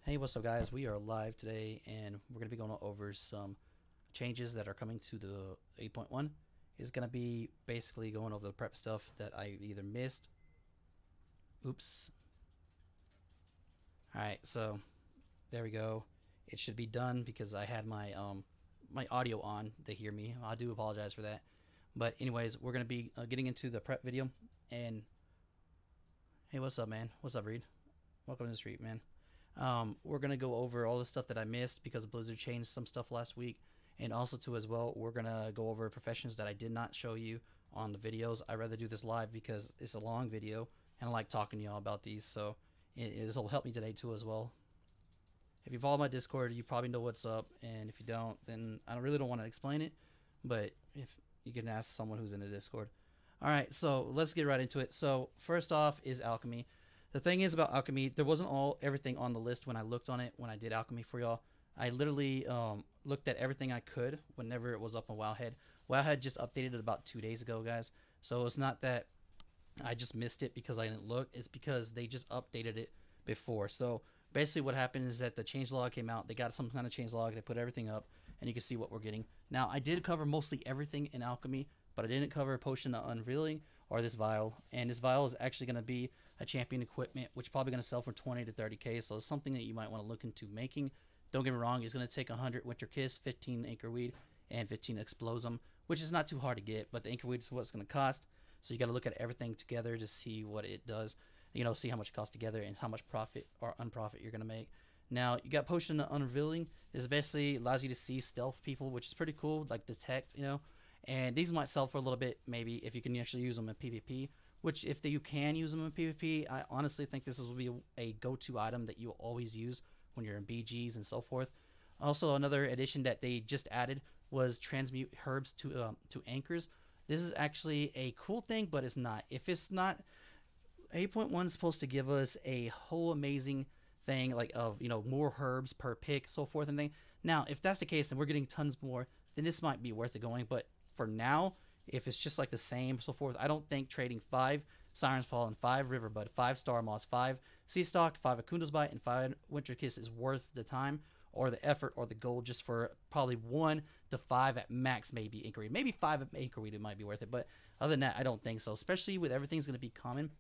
Hey, what's up, guys? We are live today, and we're going to be going over some changes that are coming to the 8.1. It's going to be basically going over the prep stuff that I either missed. Oops. Alright, so there we go. It should be done because I had my my audio on to hear me. I do apologize for that. But anyways, we're going to be getting into the prep video. And hey, what's up, man? What's up, Reed? Welcome to the street, man. We're gonna go over all the stuff that I missed because Blizzard changed some stuff last week, and also too as well we're gonna go over professions that I did not show you on the videos. I rather do this live because it's a long video and I like talking to y'all about these, so this will help me today too as well. If you follow my Discord, you probably know what's up, and if you don't, then I really don't want to explain it, but if you can ask someone who's in the Discord. Alright, so let's get right into it. So first off is Alchemy. The thing is about Alchemy, there wasn't everything on the list when I looked on it when I did Alchemy for y'all. I literally looked at everything I could whenever it was up on Wowhead. Wowhead just updated it about 2 days ago, guys. So it's not that I just missed it because I didn't look. It's because they just updated it before. So basically what happened is that the changelog came out. They got some kind of changelog. They put everything up, and you can see what we're getting. Now, I did cover mostly everything in Alchemy, but I didn't cover Potion of Unveiling or this vial. And this vial is actually going to be a champion equipment, which is probably going to sell for 20 to 30k. So it's something that you might want to look into making. Don't get me wrong, it's going to take 100 Winter Kiss, 15 Anchorweed, and 15 Explosum, which is not too hard to get, but the Anchorweed is what it's going to cost. So you got to look at everything together to see what it does, you know, see how much it costs together and how much profit or unprofit you're going to make. Now, you got Potion of Unveiling. This basically allows you to see stealth people, which is pretty cool, like detect, you know. And these might sell for a little bit, maybe, if you can actually use them in PvP. Which, if you can use them in PvP, I honestly think this will be a go-to item that you'll always use when you're in BGs and so forth. Also, another addition that they just added was transmute herbs to anchors. This is actually a cool thing, but it's not. If it's not, 8.1 is supposed to give us a whole amazing thing, like of, you know, more herbs per pick, so forth and thing. Now, if that's the case, and we're getting tons more, then this might be worth it going. But for now, if it's just like the same, so forth, I don't think trading 5 Siren's Paw and 5 Riverbud, 5 Star Moss, 5 Sea Stalk, 5 Akunda's Bite, and 5 Winter Kiss is worth the time or the effort or the gold just for probably 1 to 5 at max, maybe Anchorweed. Maybe 5 at Anchorweed, it might be worth it, but other than that, I don't think so, especially with everything's going to be common.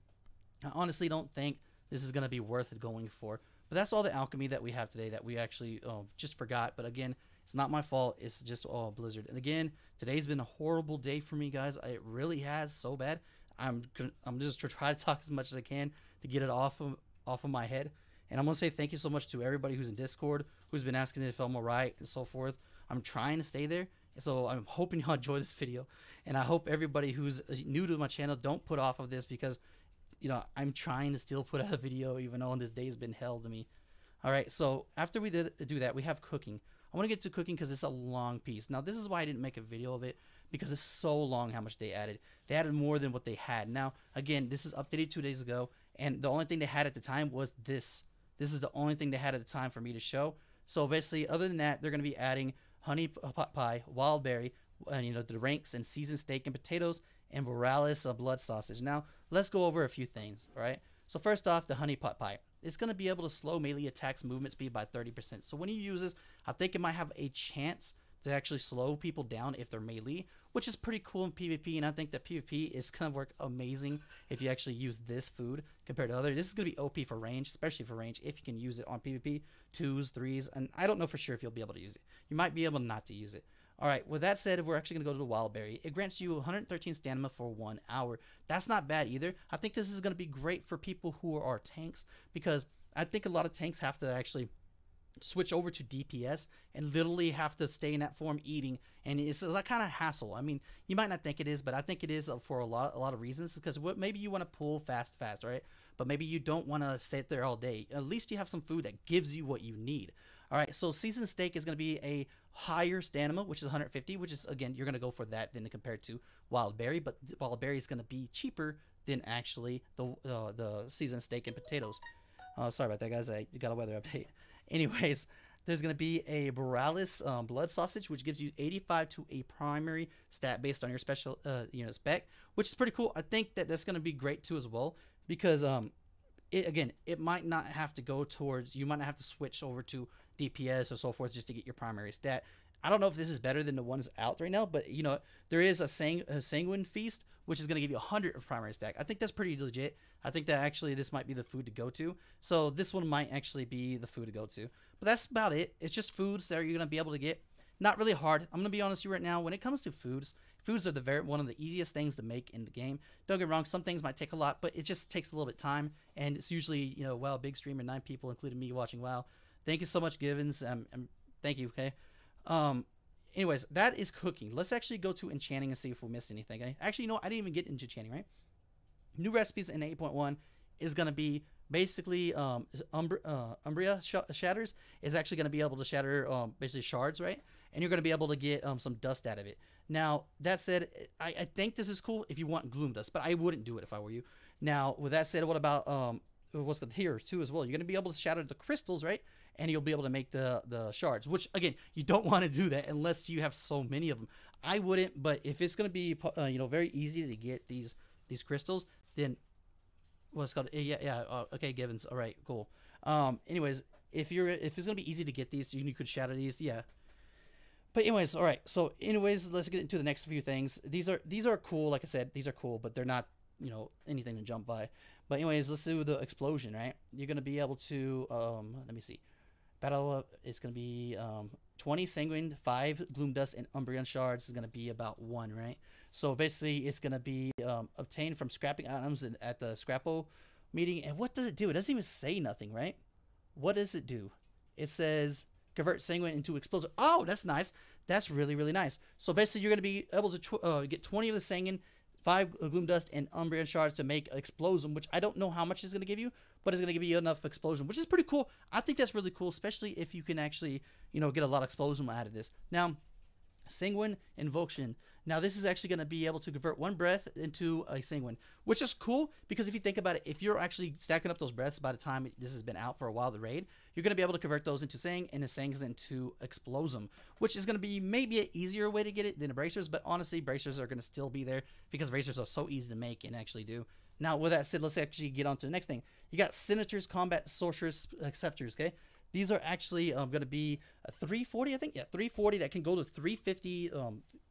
I honestly don't think this is going to be worth it going for. But that's all the alchemy that we have today that we actually just forgot. But again, it's not my fault. It's just all Blizzard. And again, today's been a horrible day for me, guys. It really has, so bad. I'm just trying to talk as much as I can to get it off of my head. And I'm gonna say thank you so much to everybody who's in Discord, who's been asking if I'm alright and so forth. I'm trying to stay there. So I'm hoping y'all enjoy this video. And I hope everybody who's new to my channel don't put off of this because, you know, I'm trying to still put out a video even though this day has been hell to me. Alright, so after we do that, we have cooking. I want to get to cooking because it's a long piece. Now, this is why I didn't make a video of it, because it's so long how much they added. They added more than what they had. Now, again, this is updated 2 days ago, and the only thing they had at the time was this. This is the only thing they had at the time for me to show. So basically, other than that, they're going to be adding honey pot pie, wild berry, you know, the ranks, and seasoned steak and potatoes, and Borealis blood sausage. Now, let's go over a few things, all right? So first off, the honey pot pie. It's going to be able to slow melee attacks movement speed by 30%. So when you use this, I think it might have a chance to actually slow people down if they're melee, which is pretty cool in PvP. And I think that PvP is going to work amazing if you actually use this food compared to other. This is going to be OP for range, especially for range, if you can use it on PvP, 2s, 3s. And I don't know for sure if you'll be able to use it. You might be able not to use it. Alright, with that said, we're actually going to go to the Wild Berry. It grants you 113 stamina for 1 hour. That's not bad either. I think this is going to be great for people who are tanks, because I think a lot of tanks have to actually switch over to DPS and literally have to stay in that form eating, and it's a kind of hassle. I mean, you might not think it is, but I think it is for a lot of reasons, because maybe you want to pull fast, right? But maybe you don't want to sit there all day. At least you have some food that gives you what you need. All right, so seasoned steak is going to be a higher stamina, which is 150, which is, again, you're going to go for that than compared to wild berry, but wild berry is going to be cheaper than actually the seasoned steak and potatoes. Sorry about that, guys. I got a weather update. Anyways, there's going to be a Borealis blood sausage, which gives you 85 to a primary stat based on your special spec, which is pretty cool. I think that that's going to be great too as well, because again, it might not have to go towards, you might not have to switch over to DPS or so forth just to get your primary stat. I don't know if this is better than the ones out right now, but you know, there is a Sanguine Feast, which is going to give you 100 of primary stack. I think that's pretty legit. I think that actually this might be the food to go to. So this one might actually be the food to go to. But that's about it. It's just foods that you're going to be able to get. Not really hard. I'm going to be honest with you right now. When it comes to foods, foods are one of the easiest things to make in the game. Don't get me wrong, some things might take a lot, but it just takes a little bit of time. And it's usually, you know, WoW big streamer, 9 people, including me watching WoW. Thank you so much, Givens. Thank you, okay? Anyways, that is cooking. Let's actually go to enchanting and see if we missed anything, okay? Actually, you know what? I didn't even get into enchanting, right? New recipes in 8.1 is going to be basically Umbria shatters is actually going to be able to shatter basically shards, right? And you're going to be able to get some dust out of it. Now, that said, I think this is cool if you want gloom dust, but I wouldn't do it if I were you. Now, with that said, what about what's here too as well? You're going to be able to shatter the crystals, right? And you'll be able to make the shards, which again, you don't want to do that unless you have so many of them. I wouldn't, but if it's going to be you know, very easy to get these crystals, then what's called okay, Givens, all right, cool. Anyways, if it's gonna be easy to get these, you could shatter these, yeah. But anyways, all right, so anyways, let's get into the next few things. These are cool. Like I said, these are cool, but they're not, you know, anything to jump by. But anyways, let's do the explosion, right? You're gonna be able to let me see, battle is gonna be 20 sanguine, 5 gloom dust, and Umbrian shards is gonna be about 1, right? So basically, it's gonna be obtained from scrapping items at the Scrappo meeting. And what does it do? It doesn't even say nothing, right? What does it do? It says convert sanguine into explosive. Oh, that's nice. That's really, really nice. So basically, you're gonna be able to get 20 of the sanguine, 5 gloom dust, and Umbrian shards to make explosion, which I don't know how much it's gonna give you, but it's gonna give you enough explosion, which is pretty cool. I think that's really cool, especially if you can actually, you know, get a lot of explosion out of this. Now, Sanguine Invocation. Now, this is actually going to be able to convert 1 breath into a Sanguine, which is cool because if you think about it, if you're actually stacking up those breaths by the time this has been out for a while, the raid, you're going to be able to convert those into Sang and the Sangs into Explosum, which is going to be maybe an easier way to get it than the bracers, but honestly, bracers are going to still be there because bracers are so easy to make and actually do. Now, with that said, let's actually get on to the next thing. You got Senators, Combat, Sorceress, Acceptors, okay? These are actually going to be a 340, I think. Yeah, 340 that can go to 350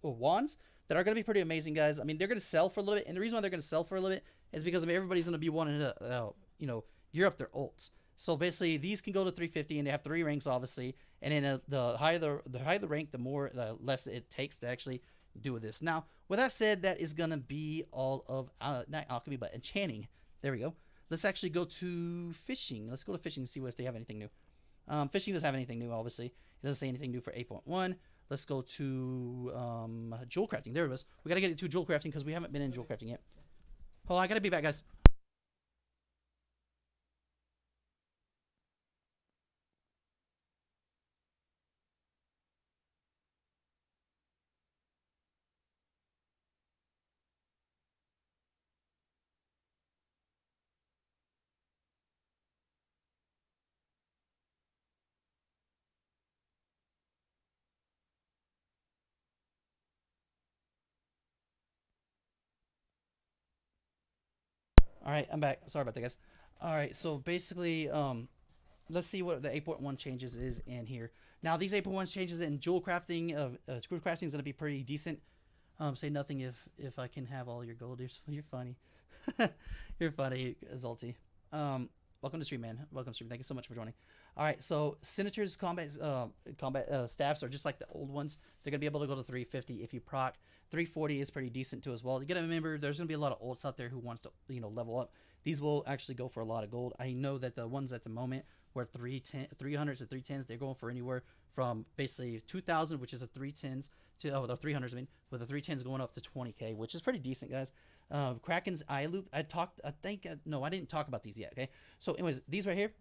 wands that are going to be pretty amazing, guys. I mean, they're going to sell for a little bit. And the reason why they're going to sell for a little bit is because I mean, everybody's going to be wanting to, you know, gear up their ults. So basically, these can go to 350, and they have 3 ranks, obviously. And then the higher the rank, the less it takes to actually do this. Now, with that said, that is going to be all of not alchemy, but enchanting. There we go. Let's actually go to fishing. Let's go to fishing and see if they have anything new. Fishing doesn't have anything new, obviously. It doesn't say anything new for 8.1. Let's go to Jewelcrafting. There it was. We got to get into Jewelcrafting because we haven't been in Jewelcrafting yet. Hold on, I got to be back, guys. All right, I'm back. Sorry about that, guys. All right, so basically, let's see what the 8.1 changes is in here. Now, these 8.1 changes in Jewelcrafting, Screwcrafting is going to be pretty decent. Say nothing if I can have all your gold. You're funny. You're funny, Zolty. Welcome to stream, man. Welcome to stream. Thank you so much for joining. All right, so Senators combat staffs are just like the old ones. They're gonna be able to go to 350 if you proc. 340 is pretty decent too as well. You gotta remember, there's gonna be a lot of ults out there who wants to, you know, level up. These will actually go for a lot of gold. I know that the ones at the moment were 300s to 310s. They're going for anywhere from basically 2,000, which is a 310s, to the 300s. I mean, with the 310s going up to 20k, which is pretty decent, guys. Kraken's eye loop. I didn't talk about these yet. Okay, so anyways, these right here,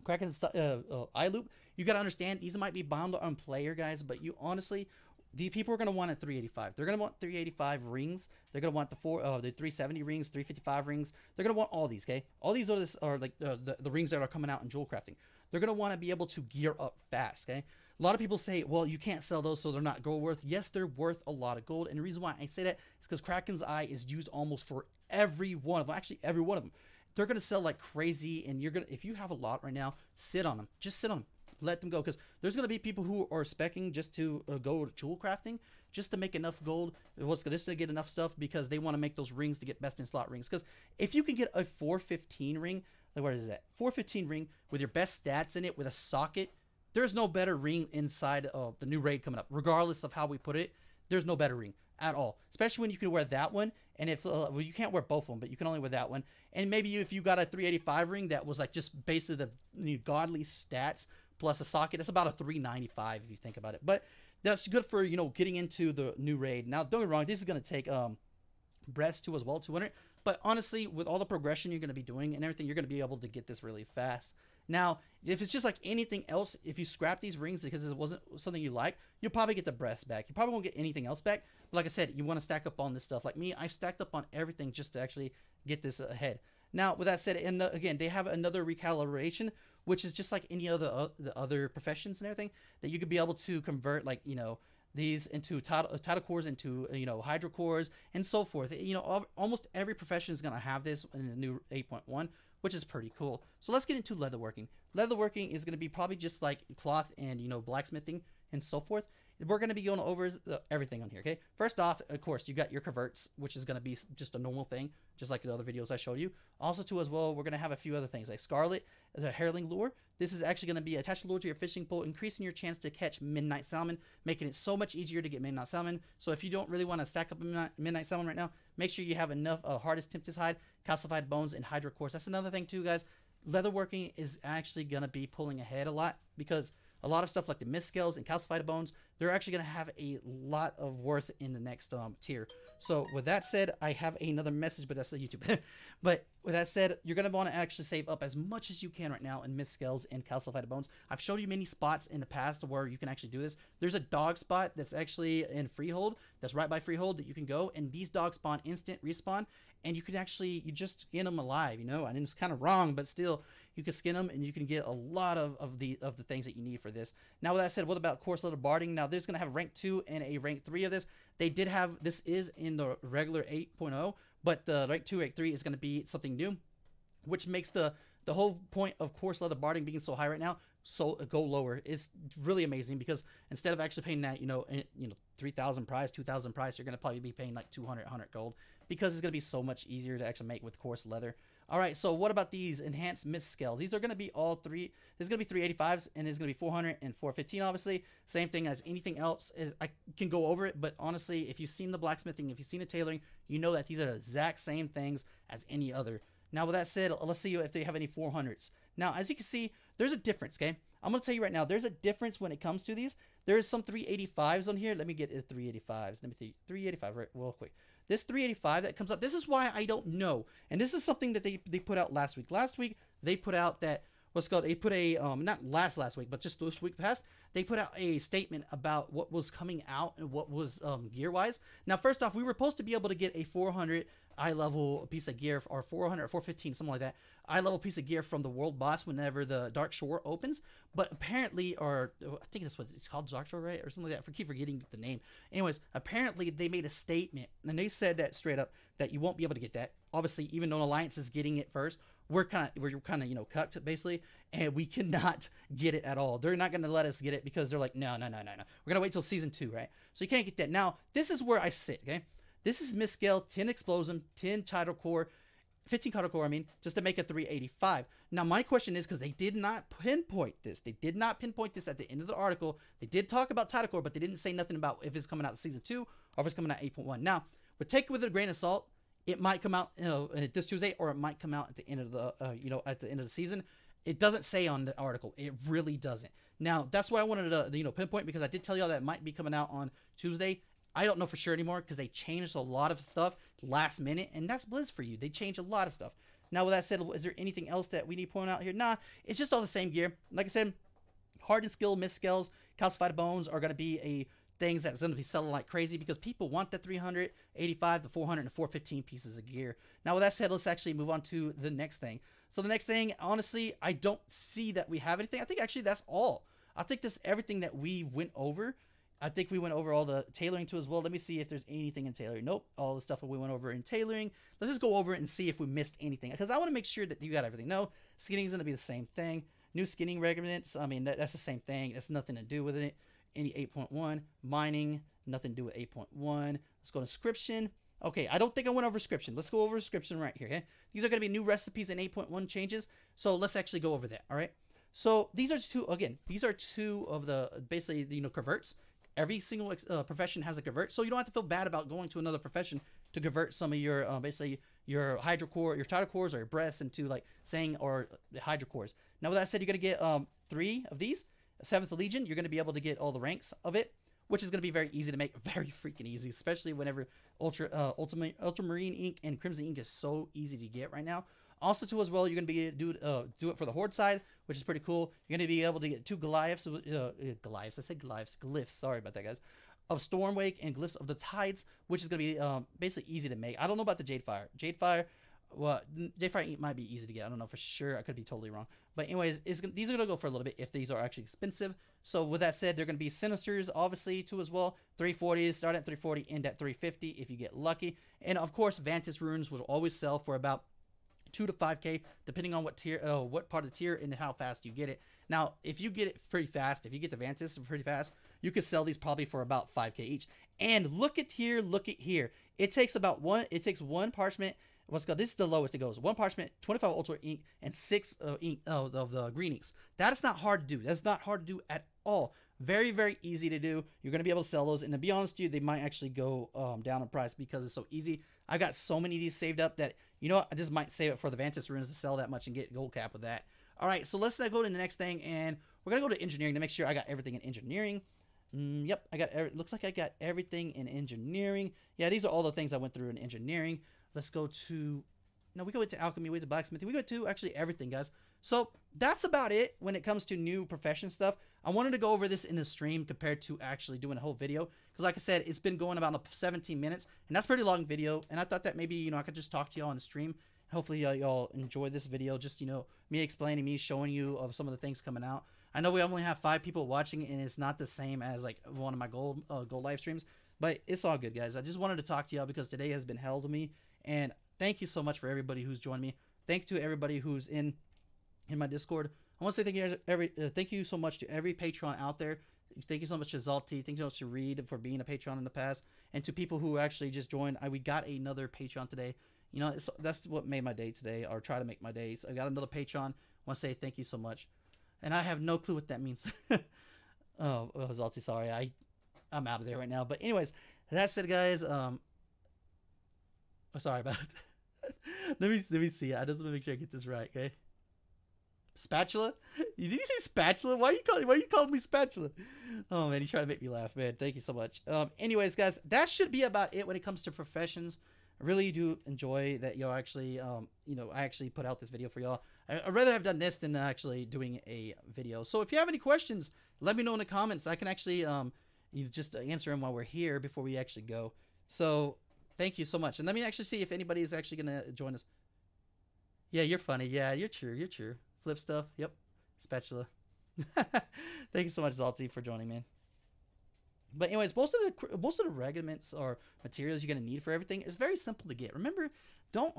Kraken's eye loop. You gotta understand these might be bound on player, guys, but you honestly, the people are gonna want at 385. They're gonna want 385 rings. They're gonna want the 370 rings, 355 rings. They're gonna want all these. Okay, all these are like the rings that are coming out in Jewelcrafting. They're gonna want to be able to gear up fast. Okay. A lot of people say, well, you can't sell those, so they're not gold worth. Yes, they're worth a lot of gold. And the reason why I say that is because Kraken's Eye is used almost for every one of them. Actually, every one of them. they're gonna sell like crazy, and you're gonna, if you have a lot right now, sit on them. Just sit on them. Let them go, because there's gonna be people who are specking just to go to jewel crafting, just to make enough gold. Just to get enough stuff because they want to make those rings to get best in slot rings. Because if you can get a 415 ring, like what is that? 415 ring with your best stats in it with a socket. There's no better ring inside of the new raid coming up, regardless of how we put it. There's no better ring at all, especially when you can wear that one. And if well, you can't wear both of them, but you can only wear that one. And maybe if you got a 385 ring that was like just basically the godly stats plus a socket, it's about a 395 if you think about it. But that's good for, you know, getting into the new raid. Now, don't get me wrong, this is going to take breaths too as well, 200. But honestly, with all the progression you're going to be doing and everything, you're going to be able to get this really fast. Now, if it's just like anything else, if you scrap these rings because it wasn't something you like, you'll probably get the breaths back. You probably won't get anything else back. But like I said, you want to stack up on this stuff. Like me, I've stacked up on everything just to actually get this ahead. Now, with that said, and again, they have another recalibration, which is just like any other the other professions and everything, that you could be able to convert, like, you know, these into tidal cores into, you know, hydro cores and so forth. You know, almost every profession is going to have this in the new 8.1, which is pretty cool. So let's get into leatherworking. Leatherworking is going to be probably just like cloth and, you know, blacksmithing and so forth. We're going to be going over everything on here, okay? First off, of course, you got your converts, which is going to be just a normal thing, just like the other videos I showed you. Also, too, as well, we're going to have a few other things, like Scarlet, the Herling Lure. This is actually going to be attached lure to your fishing pole, increasing your chance to catch midnight salmon, making it so much easier to get midnight salmon. So if you don't really want to stack up midnight salmon right now, make sure you have enough hardest tempest hide, calcified bones, and hydro cores. That's another thing, too, guys. Leatherworking is actually going to be pulling ahead a lot, because a lot of stuff like the mist scales and calcified bones, they're actually going to have a lot of worth in the next tier. So with that said, I have another message, but that's the YouTube. But with that said, you're going to want to actually save up as much as you can right now in mist scales and calcified bones. I've showed you many spots in the past where you can actually do this. There's a dog spot that's actually in Freehold, that's right by Freehold, that you can go, and these dogs spawn instant respawn, and you can actually, you just skin them alive, you know. I mean, it's kind of wrong, but still, you can skin them and you can get a lot of the things that you need for this. Now, with that said, what about coarse leather barding? Now, there's going to have rank 2 and a rank 3 of this. They did have, this is in the regular 8.0, but the rank 2, rank 3 is going to be something new, which makes the whole point of coarse leather barding being so high right now, so go lower, is really amazing, because instead of actually paying that, you know, 3,000 price, 2,000 price, you're going to probably be paying like 200, 100 gold, because it's going to be so much easier to actually make with coarse leather. All right, so what about these enhanced mist scales? These are going to be all three. There's going to be 385s, and there's going to be 400 and 415, obviously. Same thing as anything else. I can go over it, but honestly, if you've seen the blacksmithing, if you've seen the tailoring, you know that these are the exact same things as any other. Now, with that said, let's see if they have any 400s. Now, as you can see, there's a difference, okay? I'm going to tell you right now, there's a difference when it comes to these. There's some 385s on here. Let me get the 385s. Let me see. 385, right, real quick. This 385 that comes up, this is why I don't know. And this is something that they put out last week. Last week, they put out that, what's called, they put a, not last week, but just this week past, they put out a statement about what was coming out and what was gear-wise. Now, first off, we were supposed to be able to get a 400 eye-level piece of gear, or 400 or 415, something like that, eye-level piece of gear from the world boss whenever the Dark Shore opens. But apparently, or I think that's what it's called, Dark Shore, right? Or something like that. I keep forgetting the name. Anyways, apparently they made a statement, and they said that straight up, that you won't be able to get that. Obviously, even though Alliance is getting it first, we're kind of, you know, cut to basically, and we cannot get it at all. They're not going to let us get it because they're like, no. We're going to wait till season 2, right? So you can't get that. Now, this is where I sit, okay? This is mist scale, 10 explosive, 10 tidal core, 15 tidal core, I mean, just to make a 385. Now, my question is, because they did not pinpoint this. They did not pinpoint this at the end of the article. They did talk about tidal core, but they didn't say nothing about if it's coming out season 2 or if it's coming out 8.1. Now, but take it with a grain of salt. It might come out, you know, this Tuesday, or it might come out at the end of the, at the end of the season. It doesn't say on the article. It really doesn't. Now, that's why I wanted to, pinpoint, because I did tell y'all that it might be coming out on Tuesday. I don't know for sure anymore, because they changed a lot of stuff last minute, and that's Blizz for you. They changed a lot of stuff. Now, with that said, is there anything else that we need to point out here? Nah, it's just all the same gear. Like I said, hardened skill, mist scales, calcified bones are going to be things that's going to be selling like crazy, because people want the 385, the 400, and the 415 pieces of gear. Now, with that said, let's actually move on to the next thing. So the next thing, honestly, I don't see that we have anything. I think actually that's all. I think that's everything that we went over. I think we went over all the tailoring too as well. Let me see if there's anything in tailoring. Nope, all the stuff that we went over in tailoring. Let's just go over it and see if we missed anything, because I want to make sure that you got everything. No, skinning is going to be the same thing. New skinning regiments, I mean, that's the same thing. It's nothing to do with it. Any 8.1. Mining, nothing to do with 8.1. Let's go to Ascription. Okay, I don't think I went over Ascription. Let's go over Ascription right here, okay? These are going to be new recipes and 8.1 changes, so let's actually go over that, all right? So these are two, again, these are two of the, basically, you know, converts. Every single profession has a convert, so you don't have to feel bad about going to another profession to convert some of your, basically, your hydrocore, your tidal cores, or your breaths into, like, saying, or hydrocores. Now, with that said, you're going to get 3 of these. 7th Legion, you're going to be able to get all the ranks of it, which is going to be very easy to make, very freaking easy, especially whenever Ultramarine ink and Crimson ink is so easy to get right now. Also, too, as well, you're going to be do it for the Horde side, which is pretty cool. You're going to be able to get 2 Goliaths, Goliaths, I said Goliaths, glyphs, sorry about that, guys, of Stormwake and glyphs of the Tides, which is going to be basically easy to make. I don't know about the Jadefire. Well, Jadefire ink might be easy to get. I don't know for sure. I could be totally wrong. But anyways, these are going to go for a little bit if these are actually expensive. So with that said, they're going to be Sinisters, obviously, too, as well. 340s, start at 340, end at 350 if you get lucky. And, of course, Vantis runes will always sell for about 2 to 5k, depending on what tier, what part of the tier and how fast you get it. Now, if you get it pretty fast, if you get the Vantis pretty fast, you could sell these probably for about 5k each. And look at here, It takes about one parchment. Let's go. This is the lowest it goes. 1 parchment, 25 ultra ink, and 6 ink of the green inks. That is not hard to do. That's not hard to do at all. Very, very easy to do. You're going to be able to sell those. And to be honest with you, they might actually go down in price because it's so easy. I got so many of these saved up that, you know what, I just might save it for the Vantis runes to sell that much and get gold cap with that. All right, so let's go to the next thing. And we're going to go to engineering to make sure I got everything in engineering. Yep, looks like I got everything in engineering. Yeah, these are all the things I went through in engineering. Let's go to, no, we go into alchemy, we go to blacksmithing, we go to actually everything, guys. So that's about it when it comes to new profession stuff. I wanted to go over this in the stream compared to actually doing a whole video, because like I said, it's been going about 17 minutes, and that's a pretty long video. And I thought that maybe, you know, I could just talk to y'all on the stream. Hopefully y'all enjoy this video, just, you know, me explaining, me showing you of some of the things coming out. I know we only have 5 people watching, and it's not the same as like one of my gold live streams, but it's all good, guys. I just wanted to talk to y'all because today has been hell to me. And thank you so much for everybody who's joined me. Thank you to everybody who's in my Discord. I want to say thank you so much to every Patreon out there. Thank you so much to Zalti. Thank you so much to Reed for being a Patreon in the past, and to people who actually just joined. We got another Patreon today. You know, that's what made my day today, or try to make my day. So I got another Patreon. I want to say thank you so much, and I have no clue what that means. Oh, Zalti, sorry, I'm out of there right now. But anyways, that said, guys, oh, sorry about that. let me see. I just want to make sure I get this right, okay? Spatula? Did you say spatula? Why you calling me spatula? Oh man, you trying to make me laugh, man. Thank you so much. Anyways, guys, that should be about it when it comes to professions. I really do enjoy that y'all actually, you know, I actually put out this video for y'all. I'd rather have done this than actually doing a video. So if you have any questions, let me know in the comments. I can actually, you know, just answer them while we're here before we actually go. So thank you so much. And let me actually see if anybody is actually going to join us. Yeah, you're funny. Yeah, you're true. You're true. Flip stuff. Yep. Spatula. Thank you so much, Zalti, for joining, man. But anyways, most of the regiments or materials you're going to need for everything is very simple to get. Remember, don't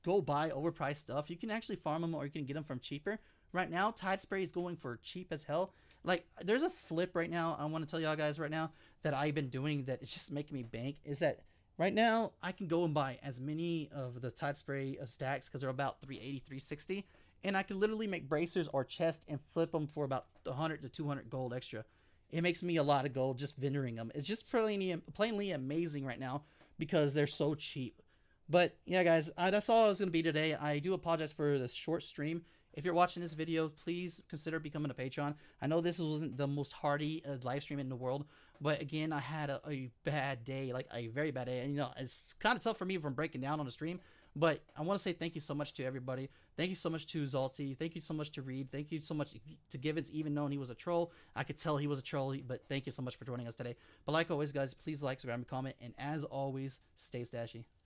go buy overpriced stuff. You can actually farm them, or you can get them from cheaper. Right now, Tide Spray is going for cheap as hell. Like, there's a flip right now I want to tell y'all guys right now that I've been doing that it's just making me bank, is that right now I can go and buy as many of the Tide Spray stacks, because they're about 380, 360, and I can literally make bracers or chest and flip them for about 100 to 200 gold extra. It makes me a lot of gold just vendoring them. It's just plainly amazing right now because they're so cheap. But yeah, guys, that's all it was going to be today. I do apologize for this short stream. If you're watching this video, please consider becoming a Patreon. I know this wasn't the most hearty live stream in the world, but again, I had a bad day, like a very bad day. And you know, it's kind of tough for me from breaking down on the stream. But I want to say thank you so much to everybody. Thank you so much to Zalti. Thank you so much to Reed. Thank you so much to Givens, even knowing he was a troll. I could tell he was a troll, but thank you so much for joining us today. But like always, guys, please like, subscribe, and comment. And as always, stay stashy.